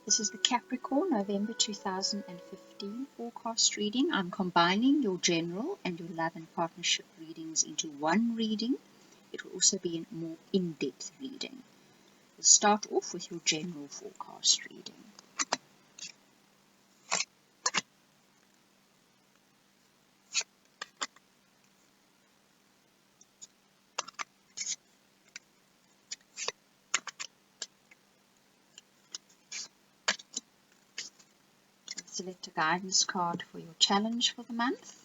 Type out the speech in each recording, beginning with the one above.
This is the Capricorn November 2015 forecast reading. I'm combining your general and your love and partnership readings into one reading. It will also be a more in-depth reading. We'll start off with your general forecast reading. Select a guidance card for your challenge for the month,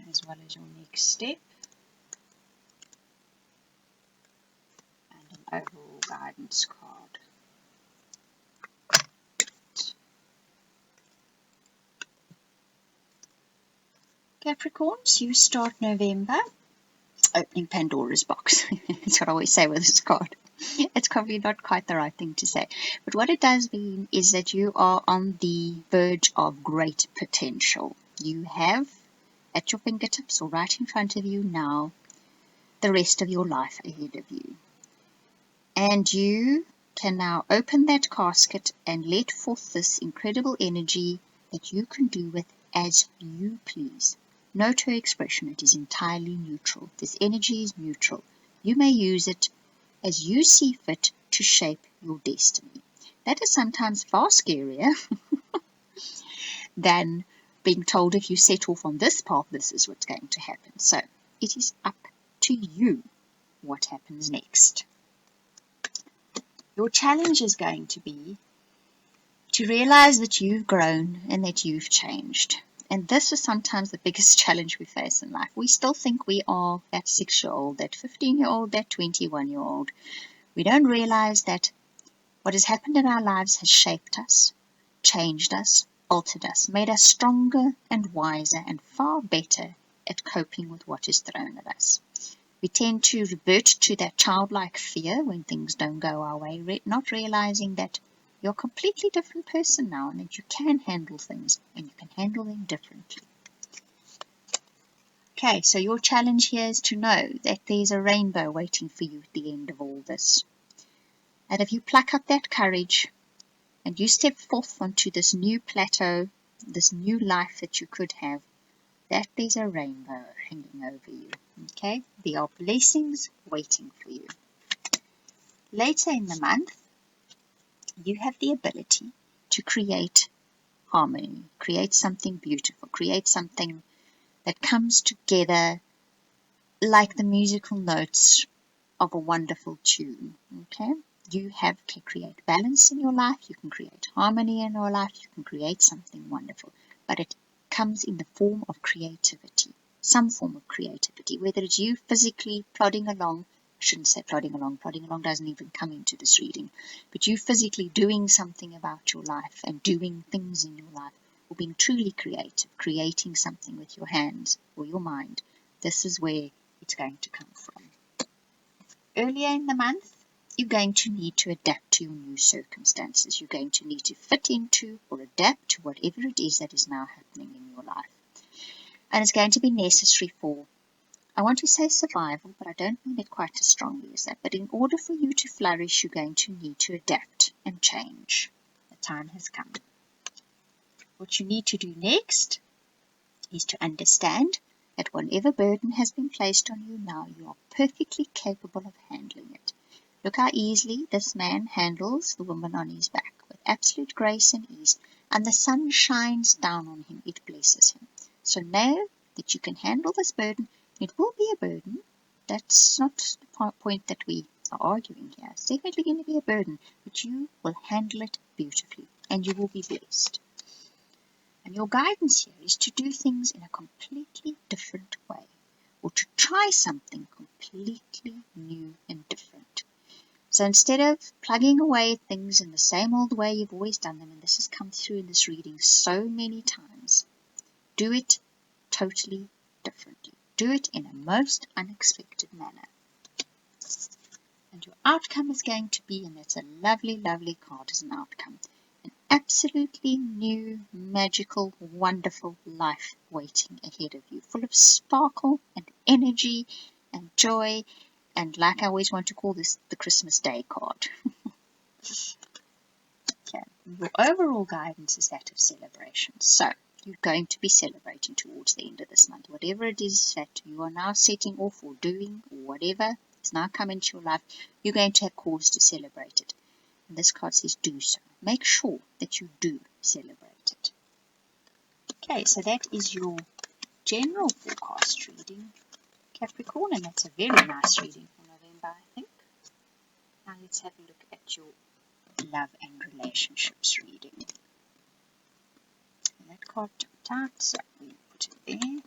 as well as your next step, and an overall guidance card. Capricorns, you start November opening Pandora's box. That's what I always say with this card. It's probably not quite the right thing to say. But what it does mean is that you are on the verge of great potential. You have at your fingertips or right in front of you now the rest of your life ahead of you. And you can now open that casket and let forth this incredible energy that you can do with as you please. Note her expression, it is entirely neutral. This energy is neutral. You may use it as you see fit to shape your destiny. That is sometimes far scarier than being told if you set off on this path, this is what's going to happen. So it is up to you what happens next. Your challenge is going to be to realize that you've grown and that you've changed. And this is sometimes the biggest challenge we face in life. We still think we are that 6-year-old, that 15-year-old, that 21-year-old. We don't realize that what has happened in our lives has shaped us, changed us, altered us, made us stronger and wiser and far better at coping with what is thrown at us. We tend to revert to that childlike fear when things don't go our way, not realizing that you're a completely different person now and that you can handle things and you can handle them differently. Okay, so your challenge here is to know that there's a rainbow waiting for you at the end of all this. And if you pluck up that courage and you step forth onto this new plateau, this new life that you could have, that there's a rainbow hanging over you. Okay, there are blessings waiting for you. Later in the month, you have the ability to create harmony, create something beautiful, create something that comes together like the musical notes of a wonderful tune. Okay, you can create balance in your life, you can create harmony in your life, you can create something wonderful, but it comes in the form of creativity, some form of creativity, whether it's you physically plodding along. I shouldn't say plodding along doesn't even come into this reading, but you physically doing something about your life and doing things in your life, or being truly creative, creating something with your hands or your mind. This is where it's going to come from. Earlier in the month, you're going to need to adapt to your new circumstances. You're going to need to fit into or adapt to whatever it is that is now happening in your life. And it's going to be necessary for, I want to say survival, but I don't mean it quite as strongly as that. But in order for you to flourish, you're going to need to adapt and change. The time has come. What you need to do next is to understand that whatever burden has been placed on you now, you are perfectly capable of handling it. Look how easily this man handles the woman on his back, with absolute grace and ease, and the sun shines down on him, it blesses him. So know that you can handle this burden. It will be a burden. That's not the point that we are arguing here. It's definitely going to be a burden, but you will handle it beautifully, and you will be blessed. And your guidance here is to do things in a completely different way, or to try something completely new and different. So instead of plugging away at things in the same old way you've always done them, and this has come through in this reading so many times, do it totally differently. Do it in a most unexpected manner. And your outcome is going to be, and it's a lovely, lovely card as an outcome, an absolutely new, magical, wonderful life waiting ahead of you, full of sparkle and energy and joy, And like I always want to call this the Christmas Day card. Okay. Your overall guidance is that of celebration. So you're going to be celebrating towards the end of this month. Whatever it is that you are now setting off or doing or whatever is now come into your life, you're going to have cause to celebrate it. And this card says do so. Make sure that you do celebrate it. Okay, so that is your general forecast reading, Capricorn, and that's a very nice reading for November, I think. Now let's have a look at your love and relationships reading. And that card jumped out, so we put it there.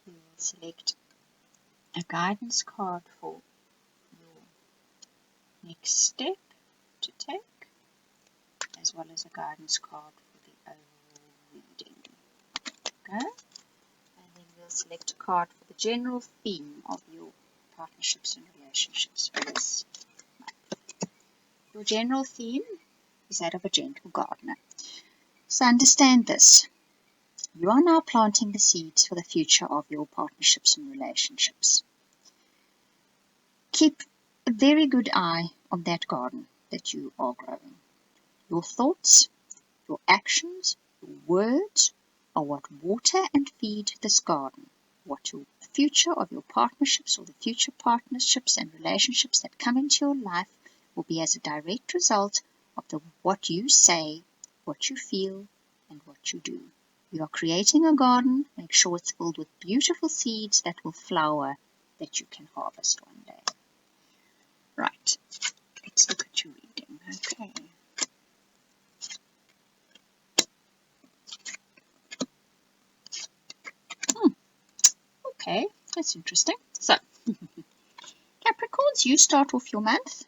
We will select a guidance card for your next step to take, as well as a guidance card for the overall reading. Okay. And then we'll select a card for the general theme of your partnerships and relationships for this month. Your general theme is that of a gentle gardener. So understand this. You are now planting the seeds for the future of your partnerships and relationships. Keep a very good eye on that garden that you are growing. Your thoughts, your actions, your words are what water and feed this garden. What your future of your partnerships or the future partnerships and relationships that come into your life will be as a direct result of what you say, what you feel, and what you do. You are creating a garden. Make sure it's filled with beautiful seeds that will flower, that you can harvest one day. Right, let's look at your reading. Okay. Okay, that's interesting. So, Capricorns, you start off your month.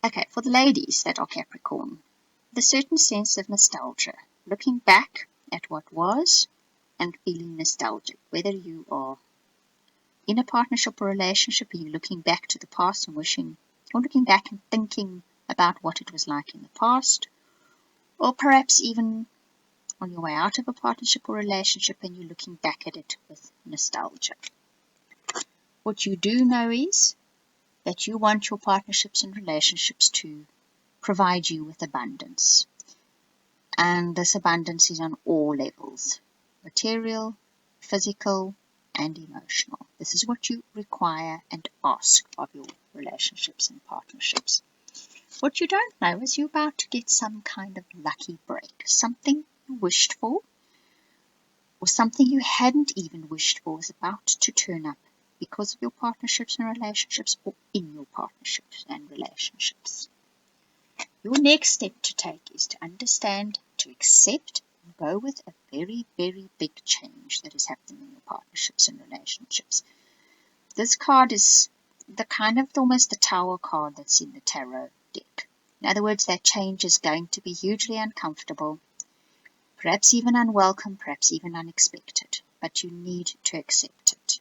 Okay, for the ladies that are Capricorn, the certain sense of nostalgia, looking back at what was and feeling nostalgic, whether you are in a partnership or relationship, are you looking back to the past and wishing, or looking back and thinking about what it was like in the past, or perhaps even on your way out of a partnership or relationship and you're looking back at it with nostalgia. What you do know is that you want your partnerships and relationships to provide you with abundance. And this abundance is on all levels, material, physical, and emotional. This is what you require and ask of your relationships and partnerships. What you don't know is you're about to get some kind of lucky break, something you wished for, or something you hadn't even wished for is about to turn up because of your partnerships and relationships or in your partnerships and relationships. Your next step to take is to understand, to accept, and go with a very, very big change that is happening in your partnerships and relationships. This card is the kind of almost the tower card that's in the tarot deck. In other words, that change is going to be hugely uncomfortable, perhaps even unwelcome, perhaps even unexpected, but you need to accept it.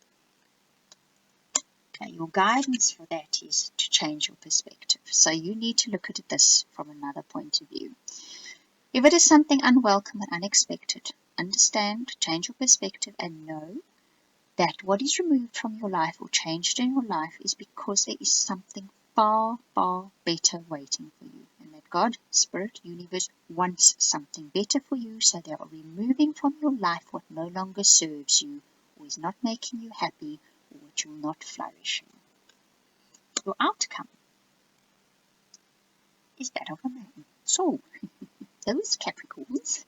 Okay, your guidance for that is to change your perspective. So you need to look at this from another point of view. If it is something unwelcome and unexpected, understand, change your perspective, and know that what is removed from your life or changed in your life is because there is something far, far better waiting for you. And that God, Spirit, Universe wants something better for you, so they are removing from your life what no longer serves you or is not making you happy or what you will not flourish in. Your outcome is that of a man. So, those Capricorns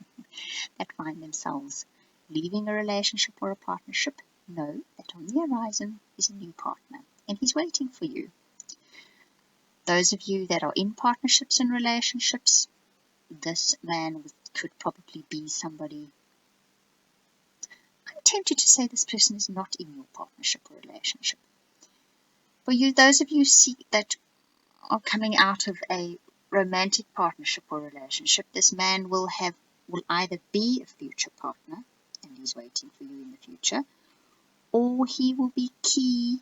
that find themselves leaving a relationship or a partnership know that on the horizon is a new partner and he's waiting for you. Those of you that are in partnerships and relationships, this man could probably be somebody. I'm tempted to say this person is not in your partnership or relationship. For you, those of you that are coming out of a romantic partnership or relationship, this man will either be a future partner and he's waiting for you in the future, or he will be key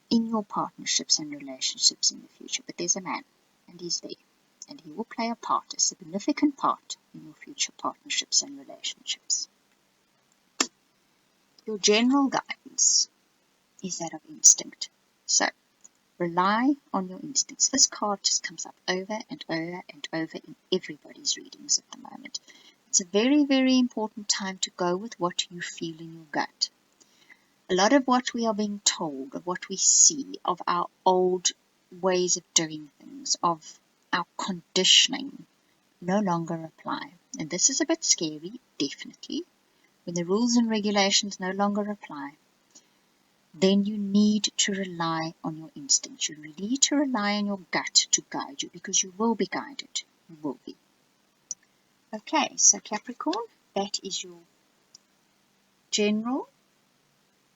in your partnerships and relationships in the future. But there's a man and he's there and he will play a significant part in your future partnerships and relationships. Your general guidance is that of instinct. So, rely on your instincts. This card just comes up over and over and over in everybody's readings at the moment. It's a very, very important time to go with what you feel in your gut. A lot of what we are being told, of what we see, of our old ways of doing things, of our conditioning, no longer apply. And this is a bit scary, definitely. When the rules and regulations no longer apply, then you need to rely on your instincts. You need to rely on your gut to guide you, because you will be guided. You will be. Okay, so Capricorn, that is your general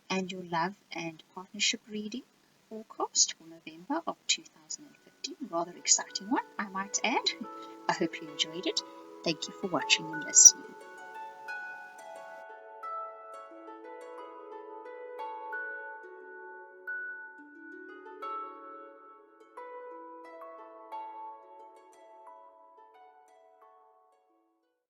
and your love and partnership reading forecast for November of 2015. Rather exciting one, I might add. I hope you enjoyed it. Thank you for watching and listening.